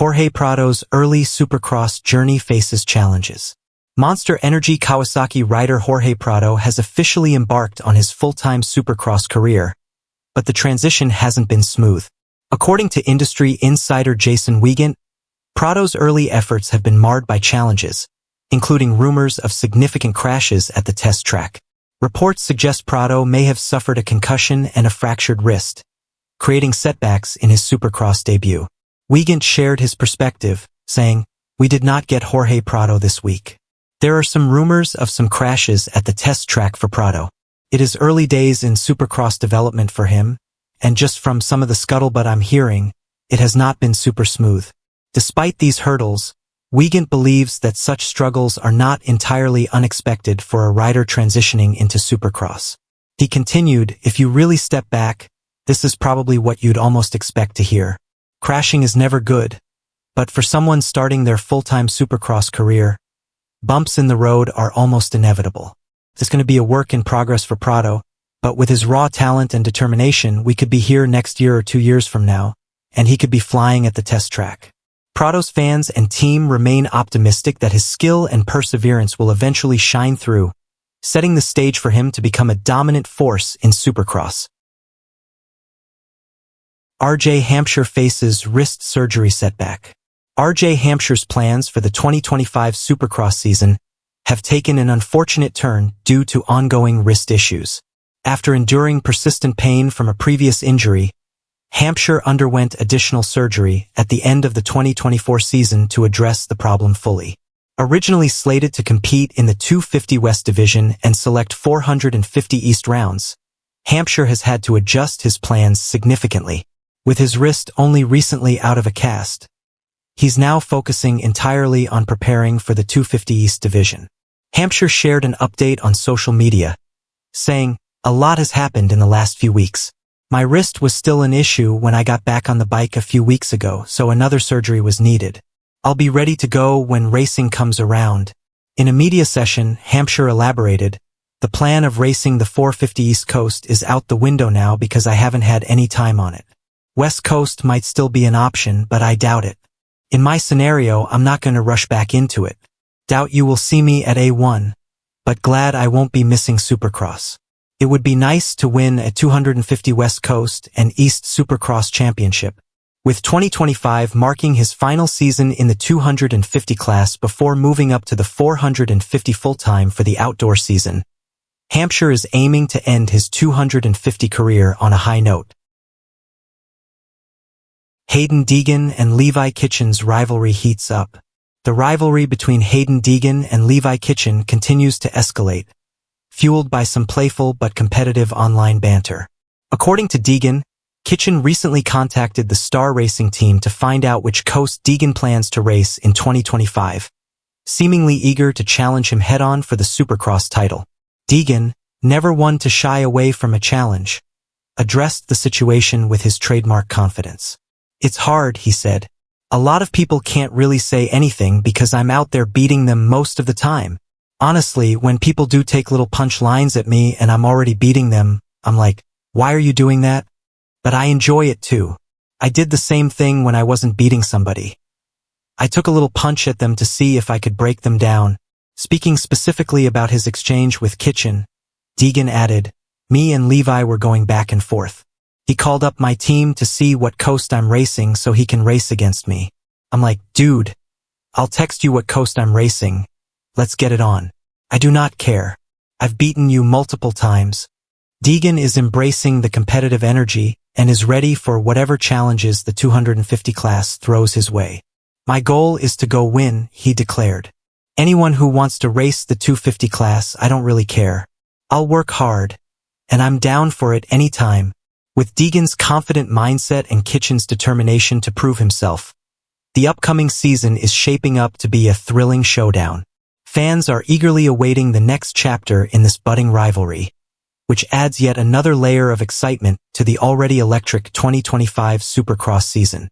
Jorge Prado's early Supercross journey faces challenges. Monsterenergy Kawasaki rider Jorge Prado has officially embarked on his full-time Supercross career, but the transition hasn't been smooth. According to industry insider Jason Deegan, Prado's early efforts have been marred by challenges, including rumors of significant crashes at the test track. Reports suggest Prado may have suffered a concussion and a fractured wrist, creating setbacks in his Supercross debut. Deegan shared his perspective, saying, "We did not get Jorge Prado this week. There are some rumors of some crashes at the test track for Prado. It is early days in Supercross development for him, and just from some of the scuttlebutt I'm hearing, it has not been super smooth." Despite these hurdles, Deegan believes that such struggles are not entirely unexpected for a rider transitioning into Supercross. He continued, "If you really step back, this is probably what you'd almost expect to hear. Crashing is never good, but for someone starting their full-time Supercross career, bumps in the road are almost inevitable. It's going to be a work in progress for Prado, but with his raw talent and determination, we could be here next year or 2 years from now, and he could be flying at the test track." Prado's fans and team remain optimistic that his skill and perseverance will eventually shine through, setting the stage for him to become a dominant force in Supercross. RJ Hampshire faces wrist surgery setback. RJ Hampshire's plans for the 2025 Supercross season have taken an unfortunate turn due to ongoing wrist issues. After enduring persistent pain from a previous injury, Hampshire underwent additional surgery at the end of the 2024 season to address the problem fully. Originally slated to compete in the 250 West Division and select 450 East rounds, Hampshire has had to adjust his plans significantly. With his wrist only recently out of a cast, he's now focusing entirely on preparing for the 250 East Division. Hampshire shared an update on social media, saying, "A lot has happened in the last few weeks. My wrist was still an issue when I got back on the bike a few weeks ago, so another surgery was needed. I'll be ready to go when racing comes around." In a media session, Hampshire elaborated, "The plan of racing the 450 East Coast is out the window now because I haven't had any time on it. West Coast might still be an option, but I doubt it. In my scenario, I'm not going to rush back into it. Doubt you will see me at A1, but glad I won't be missing Supercross. It would be nice to win a 250 West Coast and East Supercross championship." With 2025 marking his final season in the 250 class before moving up to the 450 full-time for the outdoor season, Hampshire is aiming to end his 250 career on a high note. Deegan and Levi Kitchen's rivalry heats up. The rivalry between Deegan and Levi Kitchen continues to escalate, fueled by some playful but competitive online banter. According to Deegan, Kitchen recently contacted the Star Racing team to find out which coast Deegan plans to race in 2025, seemingly eager to challenge him head-on for the Supercross title. Deegan, never one to shy away from a challenge, addressed the situation with his trademark confidence. "It's hard," he said. "A lot of people can't really say anything because I'm out there beating them most of the time. Honestly, when people do take little punch lines at me and I'm already beating them, I'm like, why are you doing that? But I enjoy it too. I did the same thing when I wasn't beating somebody. I took a little punch at them to see if I could break them down." Speaking specifically about his exchange with Kitchen, Deegan added, "Me and Levi were going back and forth. He called up my team to see what coast I'm racing so he can race against me. I'm like, dude, I'll text you what coast I'm racing. Let's get it on. I do not care. I've beaten you multiple times." Deegan is embracing the competitive energy and is ready for whatever challenges the 250 class throws his way. "My goal is to go win," he declared. "Anyone who wants to race the 250 class, I don't really care. I'll work hard, and I'm down for it anytime." With Deegan's confident mindset and Kitchen's determination to prove himself, the upcoming season is shaping up to be a thrilling showdown. Fans are eagerly awaiting the next chapter in this budding rivalry, which adds yet another layer of excitement to the already electric 2025 Supercross season.